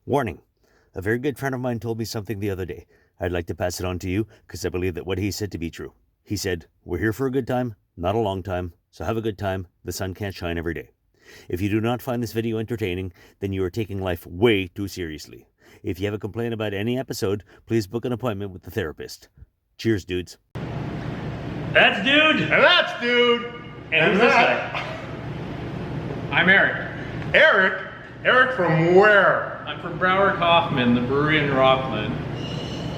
Warning. A very good friend of mine told me something the other day. I'd like to pass it on to you because I believe that what he said to be true. He said, "We're here for a good time, not a long time, so have a good time. The sun can't shine every day." If you do not find this video entertaining, then you are taking life way too seriously. If you have a complaint about any episode, please book an appointment with the therapist. Cheers, dudes. That's Dude. And that's Dude. And who's this guy? I'm Eric. Eric? Eric from where? I'm from Brauwerk Hoffman, the brewery in Rockland.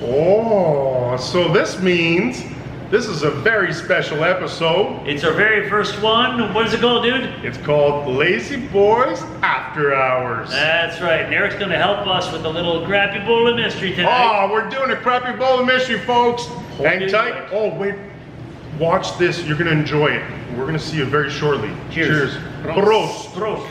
Oh, so this means this is a very special episode. It's our very first one. What is it called, dude? It's called Lazyboys After Hours. That's right. And Eric's going to help us with a little crappy bowl of mystery tonight. Oh, we're doing a crappy bowl of mystery, folks. Hang it tight. tight. Oh, wait. Watch this. You're going to enjoy it. We're going to see it very shortly. Cheers. Prost. Prost.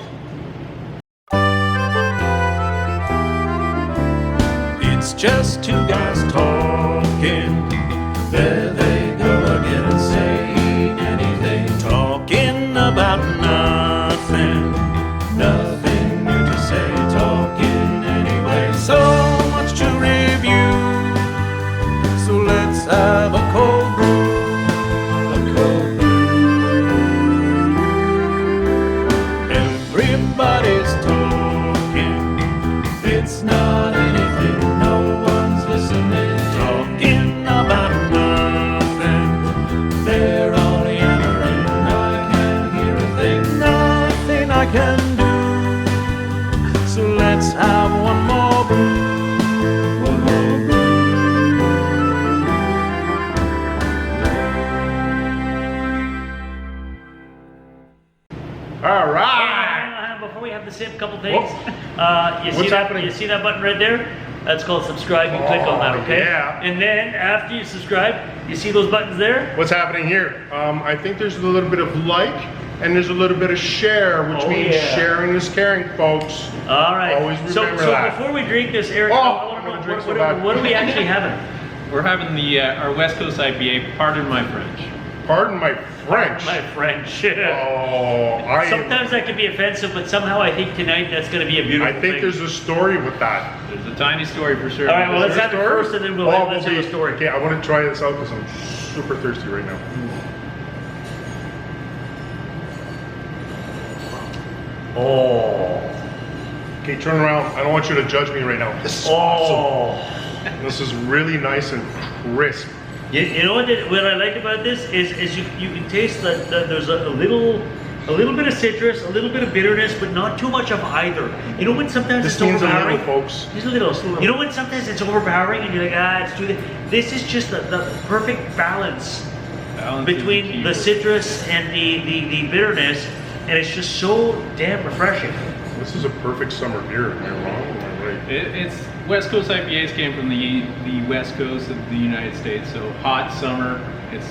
It's just two guys talking. There they go again, saying anything. Talking about nothing. Nothing new to say. Talking anyway. So much to review. So let's have a cold brew. A cold brew. Everybody's talking. It's not anything. No one's listening. Talking about nothing. They're all yammering. I can't hear a thing. Nothing I can do. So let's have one more brew. One more brew. All right. Before we have to say a couple things, What's happening? You see that button right there? That's called subscribe. You click on that, okay? yeah. And then after you subscribe, you see those buttons there? What's happening here? I think there's a little bit of like and there's a little bit of share, which means sharing is caring, folks. All right. Always remember so that. before we drink this, Eric, I'm gonna drink so bad. what are we actually having? We're having the our West Coast IPA, pardon my French. Pardon my French. My French. Oh, Sometimes that can be offensive, but somehow I think tonight that's going to be a beautiful I think thing. there's a story with that. There's a tiny story for sure. All right, well, let's Is there have a it story? first and then we'll let's have a story. Okay, I want to try this out because I'm super thirsty right now. Oh. Okay, turn around. I don't want you to judge me right now. This is awesome. This is really nice and crisp. You know what I like about this is you can taste that there's a little bit of citrus, a little bit of bitterness, but not too much of either. You know when sometimes This it's means a overpowering? little, folks. Just a little. You know when sometimes it's overpowering and you're like, it's too. This is just the perfect balance between the citrus and the bitterness, and it's just so damn refreshing. This is a perfect summer beer. Am I wrong? Am I right? It's West Coast IPAs came from the West Coast of the United States, so hot summer. It's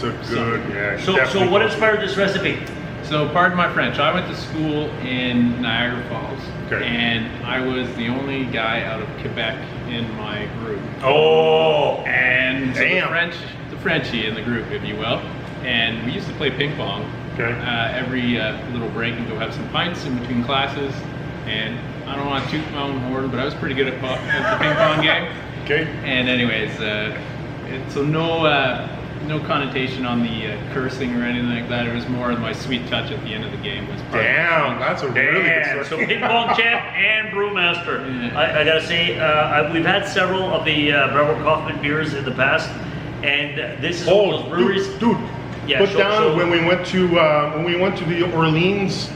a good, yeah. So what inspired this recipe? So pardon my French. I went to school in Niagara Falls, Okay. and I was the only guy out of Quebec in my group. Oh, And so Damn. the Frenchie in the group, if you will. And we used to play ping pong every little break and go have some pints in between classes. And I don't want to toot my own horn, but I was pretty good at the ping pong game. Okay. And anyways, so no connotation on the cursing or anything like that. It was more of my sweet touch at the end of the game. Was part Damn, that's a really good so story. ping pong champ and brewmaster. Yeah. I gotta say, we've had several of the Brauwerk Hoffman beers in the past, and this is one of those breweries. Dude, Yeah, put so- down so- when we went to the Orleans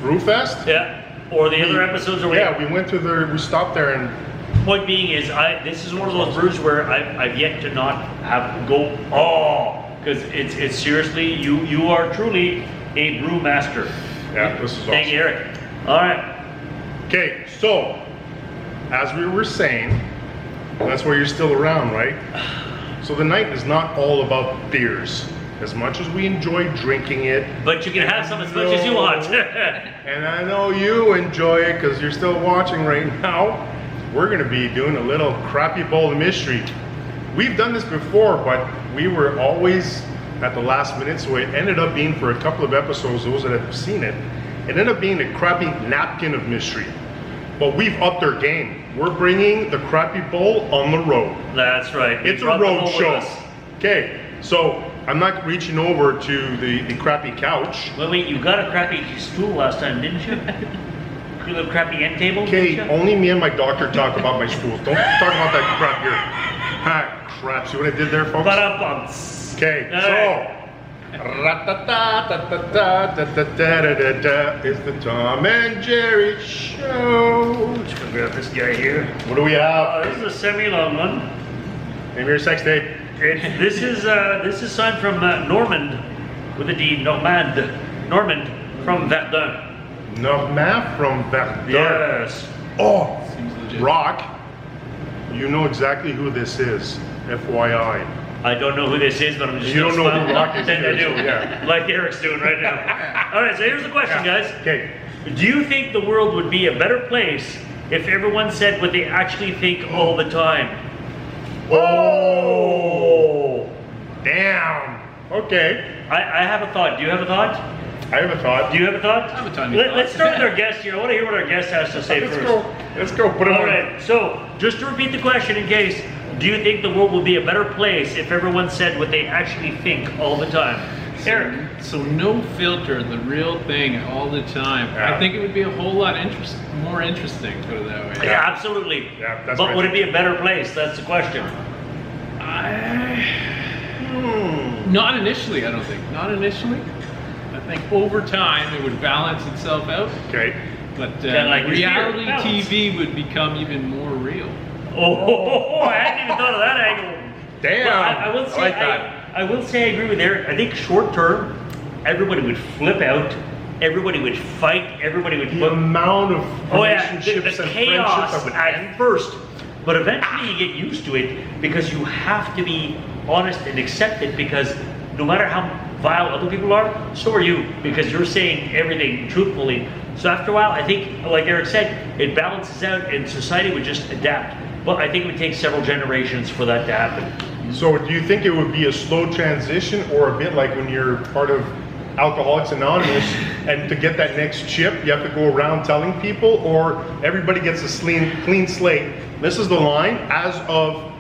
Brew Fest. Yeah, or the other episodes. We stopped there and Point being is, this is one of those brews where I've yet to not have go because it's seriously you are truly a brew master. yeah, this is awesome. Thank you, Eric. All right. Okay, so as we were saying, that's why you're still around, right? So the night is not all about beers. As much as we enjoy drinking it, But you can have some as much as you want. and I know you enjoy it because you're still watching right now, we're gonna be doing a little crappy bowl of mystery. We've done this before, but we were always at the last minute, so it ended up being, for a couple of episodes, those that have seen it, it ended up being a crappy napkin of mystery. but we've upped our game. We're bringing the Crappy Bowl on the road. That's right. We It's a brought the road bowl with show. us. Okay, so I'm not reaching over to the crappy couch. Wait, you got a crappy stool last time, didn't you? A little crappy end table? Okay, didn't you? only me and my doctor talk about my stools. Don't talk about that crap here. Ah, crap. See what I did there, folks? Ba-dum-bums. Okay, All so. right. Ra-ta-ta-ta-ta-ta-ta-ta-ta-ta-ta is the Tom and Jerry Show. Just gonna grab this guy here. What do we have? This is a semi-long one. Name your sex tape. This is signed from Normand with a D, Normand from Verdun. Normand from Verdun. Yes. Oh, Seems legit. Rock. You know exactly who this is. FYI. I don't know who this is, but I'm just You gonna don't know smile. who Rock is I either, do. so yeah. Like Eric's doing right now. All right, so here's the question, guys. Okay. Do you think the world would be a better place if everyone said what they actually think all the time? Oh, damn. Okay. I have a thought. Do you have a thought? I have a thought. Do you have a thought? I have a tiny Let's thought. start with our guest here. I want to hear what our guest has to say Let's first. go. Let's go. Put him All on. right, so just to repeat the question in case, do you think the world would be a better place if everyone said what they actually think all the time? Eric? So no filter, the real thing all the time. Yeah. I think it would be a whole lot more interesting, put it that way. Yeah, absolutely. Yeah, that's but right. would it be a better place? That's the question. Not initially, I don't think. Not initially. I think over time it would balance itself out. Okay. But Kinda like your reality spirit, balance. TV would become even more real. Oh, I hadn't even thought of that angle. Damn. Well, I will say, like that. I will say I agree with Eric. I think short term, everybody would flip out. Everybody would fight. Everybody would The amount of Oh yeah, relationships the and chaos friendships that would at end. first, but eventually you get used to it because you have to be honest and accept it because no matter how vile other people are, so are you because you're saying everything truthfully. So after a while, I think, like Eric said, it balances out and society would just adapt. But I think it would take several generations for that to happen. So do you think it would be a slow transition or a bit like when you're part of Alcoholics Anonymous and to get that next chip, you have to go around telling people, or everybody gets a clean slate? This is the line as of,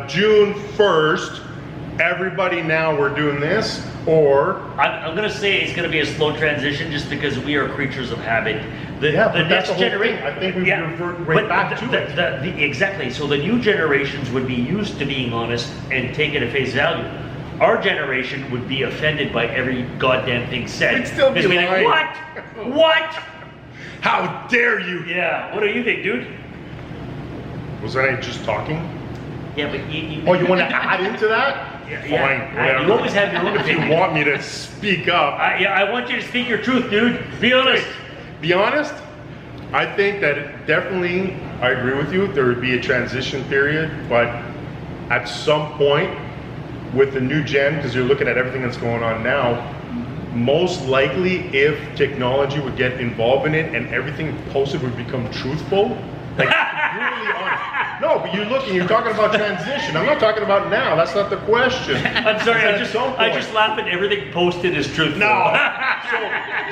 June 1st, everybody now we're doing this, or I'm going to say it's going to be a slow transition just because we are creatures of habit. The but that's next the whole generation, thing. I think we revert right back to it. Exactly. So the new generations would be used to being honest and take it at face value. Our generation would be offended by every goddamn thing said. We'd still be Because we'd lying. What? What? How dare you? Yeah. What do you think, dude? Was I just talking? Yeah, but you Oh, you want to add into that? Yeah, Fine, yeah. whatever. You always have your own If you opinion. want me to speak up. I want you to speak your truth, dude. Be honest. Be honest, I think that definitely, I agree with you, there would be a transition period, but at some point with the new gen, because you're looking at everything that's going on now, most likely if technology would get involved in it and everything posted would become truthful, like really honest. No, but you're you're talking about transition. I'm not talking about now, that's not the question. I'm sorry. At I just some point. laugh at everything posted is truthful. No.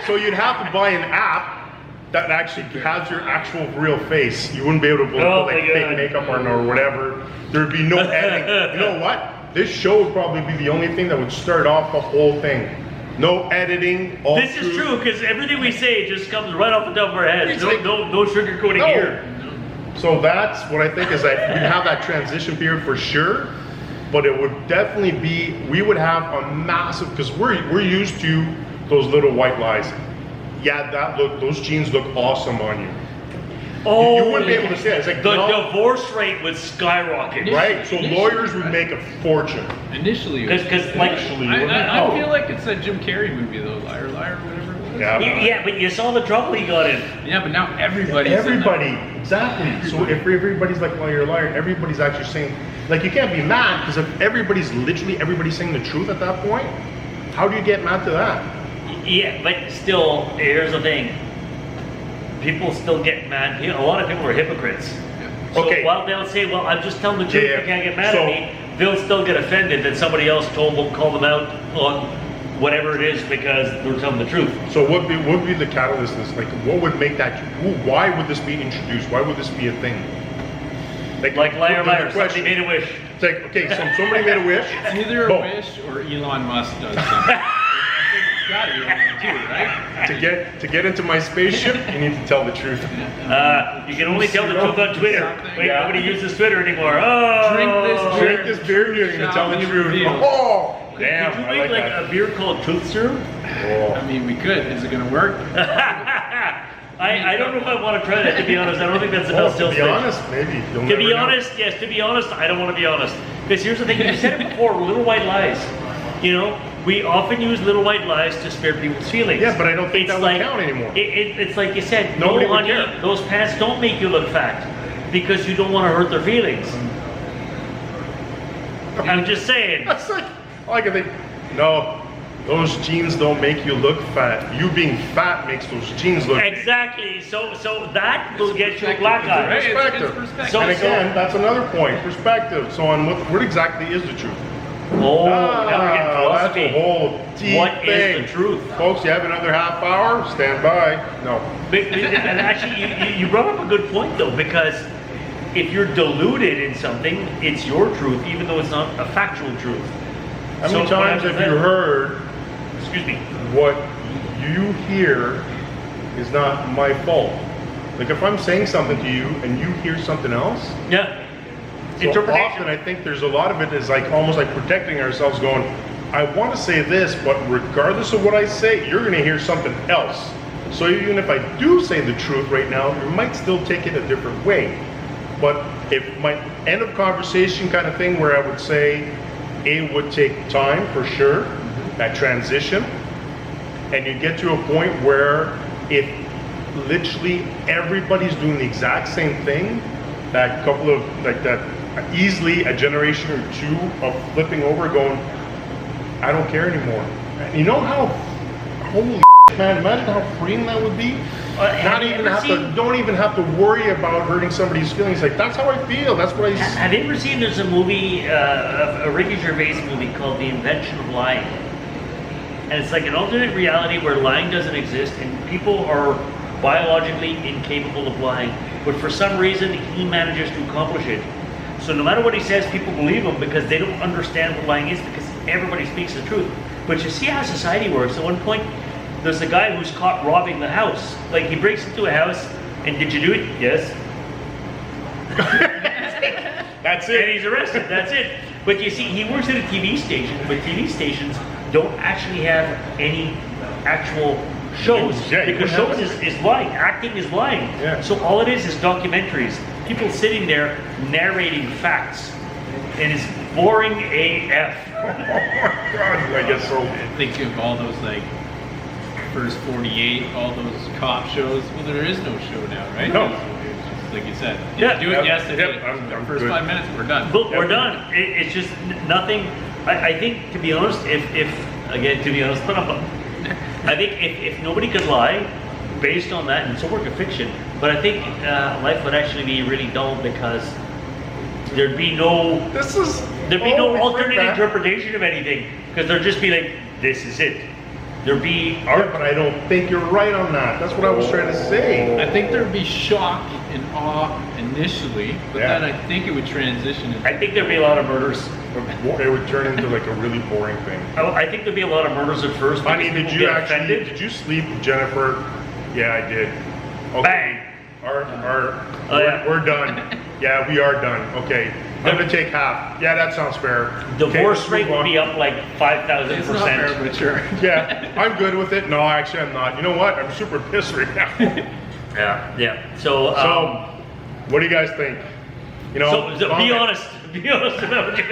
So you'd have to buy an app that actually has your actual real face. You wouldn't be able to put Oh like my fake God. makeup on or whatever. There'd be no editing. You know what? This show would probably be the only thing that would start off the whole thing. No editing. All This is true because everything we say just comes right off the top of our heads. It's No, like- no sugarcoating No. here. So that's what I think is that we'd have that transition period for sure, but it would definitely be, we would have a massive, because we're used to those little white lies. Yeah, those jeans look awesome on you. Oh, You wouldn't be able to say it. It's like, the no. divorce rate would skyrocket. Right? So lawyers would make a fortune. Initially, it was- Because like, Initially, I no. feel like it's that Jim Carrey movie though, Liar Liar, whatever it was. Yeah. yeah, but you saw the trouble he got in. Yeah, but now everybody's Everybody, exactly. So if everybody's like, well, you're a liar, everybody's actually saying, like, you can't be mad because if everybody's saying the truth at that point, how do you get mad to that? Yeah, but still, here's the thing. People still get mad. A lot of people are hypocrites. So Okay. while they'll say, well, I'm just telling the truth, Yeah, you can't get mad so- at me, they'll still get offended that somebody else called them out on whatever it is because they're telling the truth. So what would be the catalyst? Is like, what would make that? Why would this be introduced? Why would this be a thing? Like liar, liar, somebody made a wish. It's like, okay, so somebody made a wish. It's either a Boom. wish or Elon Musk does something. It's gotta be one of the two, right? To get into my spaceship, you need to tell the truth. You can only tell the truth on Twitter. Something. Wait, Yeah. nobody uses Twitter anymore. Oh, Drink this beer, you're going to tell the truth. Oh, damn! Could you I make like like that. a beer called Truth Serum? Oh. I mean, we could. Is it gonna work? I don't know if I want to try that, to be honest. I don't think that's the Well, best to sales be pitch. honest, maybe. You'll To never be know. honest, yes, to be honest, I don't want to be honest. Because here's the thing, you said it before, little white lies. You know, we often use little white lies to spare people's feelings. Yeah, but I don't think It's that would count anymore. It's like you said, Nobody no would honey, care. those pants don't make you look fat because you don't want to hurt their feelings. I'm just saying. That's like, all I can think, no, those jeans don't make you look fat. You being fat makes those jeans look big. Exactly. So that will get you a black eye. Right? It's Perspective. perspective. So- And again, that's another point, perspective. So on what exactly is the truth? Oh, now we're getting That's philosophy. a whole deep What thing. is the truth? Folks, you have another half hour? Stand by. No. And actually, you brought up a good point though, because if you're deluded in something, it's your truth, even though it's not a factual truth. How So many times what have happens you then? heard Excuse me. what you hear is not my fault? Like if I'm saying something to you and you hear something else, Yeah. so Interpretation. often I think there's a lot of it is like almost like protecting ourselves going, I want to say this, but regardless of what I say, you're going to hear something else. So even if I do say the truth right now, you might still take it a different way. But if my end of conversation kind of thing where I would say it would take time for sure, that transition, and you get to a point where if literally everybody's doing the exact same thing, that couple of like that easily a generation or two of flipping over going, I don't care anymore. And you know how, holy man, imagine how freeing that would be. Have you ever seen- Don't even have to worry about hurting somebody's feelings. Like that's how I feel. That's what I. Have you ever seen? There's a movie, a Ricky Gervais movie called The Invention of Lying, and it's like an alternate reality where lying doesn't exist and people are biologically incapable of lying, but for some reason he manages to accomplish it. So no matter what he says, people believe him because they don't understand what lying is because everybody speaks the truth. But you see how society works. At one point, there's a guy who's caught robbing the house. Like he breaks into a house, and did you do it? Yes. That's And it. he's arrested. That's it. But you see, he works at a TV station, but TV stations don't actually have any actual shows Yeah, you because wouldn't shows have is lying. Acting is lying. Yeah. So all it is documentaries. People sitting there narrating facts, and it's boring AF. God, I guess so. Think of all those like first 48, all those cop shows. Well, there is no show now, right? No. It's just like you said. Yeah. Do it. Yep, Yes, they yep, did. I'm First good. 5 minutes, we're done. But we're Yep. done. It's just nothing. I think, to be honest, if again, to be honest, I think if nobody could lie based on that, and it's a work of fiction, but I think life would actually be really dull because there'd be no Holy alternate frick, man. interpretation of anything because there'd just be like, this is it. There'd be Yeah, but I don't think you're right on that. That's what I was trying to say. I think there'd be shock and awe initially, but Yeah. then I think it would transition into I think there'd be a lot of murders. It would turn into like a really boring thing. I think there'd be a lot of murders at first. I because mean, did people you get actually? offended. Did you sleep with Jennifer? Yeah, I did. Okay. Bang. Our yeah. we're done. Yeah, we are done. Okay. I'm gonna take half. Yeah, that sounds fair. Divorce Okay, rate let's move would on. be up like It's not fair, 5,000%. but sure. Yeah, I'm good with it. No, actually, I'm not. You know what? I'm super pissed right now. Yeah. So, So, what do you guys think? You know, so be comment. honest. Be honest about what you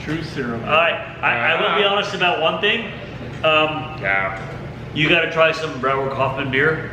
True serum. All right. I will be honest about one thing. Yeah. You got to try some Brauwerk Hoffman beer.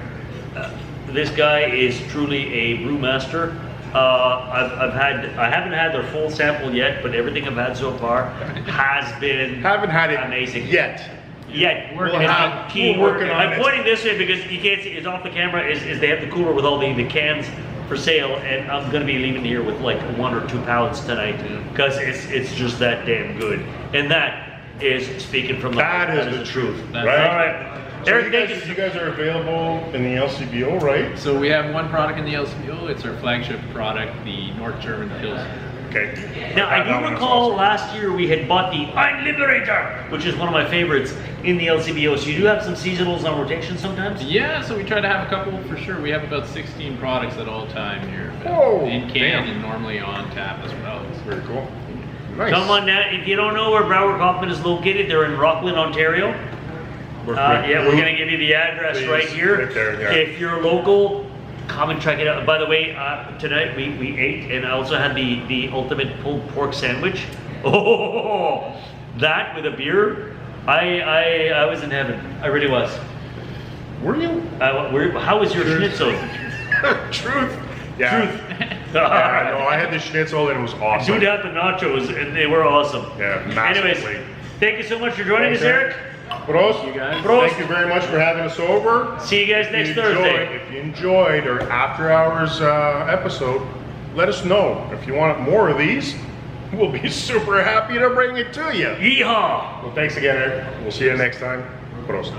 This guy is truly a brewmaster. I haven't had their full sample yet, but everything I've had so far has been Haven't had it amazing. yet. Yeah, We'll it's have- the key. we're working on I'm it. pointing this way because you can't see. It's off the camera. Is they have the cooler with all the cans for sale, and I'm gonna be leaving here with like 1 or 2 pounds tonight because it's just that damn good. And that is speaking from the That heart. is the truth, That's right? All right. So Eric, you thank guys, you. you guys are available in the LCBO, right? So we have one product in the LCBO. It's our flagship product, the North German Pilsner. Okay. Now, I That one do is recall awesome. last year we had bought the Ein Liberator, which is one of my favorites in the LCBO. So you do have some seasonals on rotation sometimes? Yeah, so we try to have a couple for sure. We have about 16 products at all time here. Whoa, in can damn. and normally on tap as well. Very cool. Nice. Come on now, if you don't know where Brauwerk Hoffman is located, they're in Rockland, Ontario. Yeah, we're gonna give you the address Please, right here. right there, yeah. If you're local, come and check it out. By the way, tonight we ate, and I also had the ultimate pulled pork sandwich. Oh, that with a beer, I was in heaven. I really was. Were you? How was your schnitzel? Truth. Yeah. Truth. Yeah, no, I had the schnitzel and it was awesome. Dude had the nachos, and they were awesome. Yeah, Anyways, massively. thank you so much for joining us, Eric. Prost. You guys. Prost. Thank you very much for having us over. See you guys If next you Thursday. If you enjoyed our after hours episode, let us know. If you want more of these, we'll be super happy to bring it to you. Yeehaw! Well, thanks again, Eric. We'll see you next time. Prost.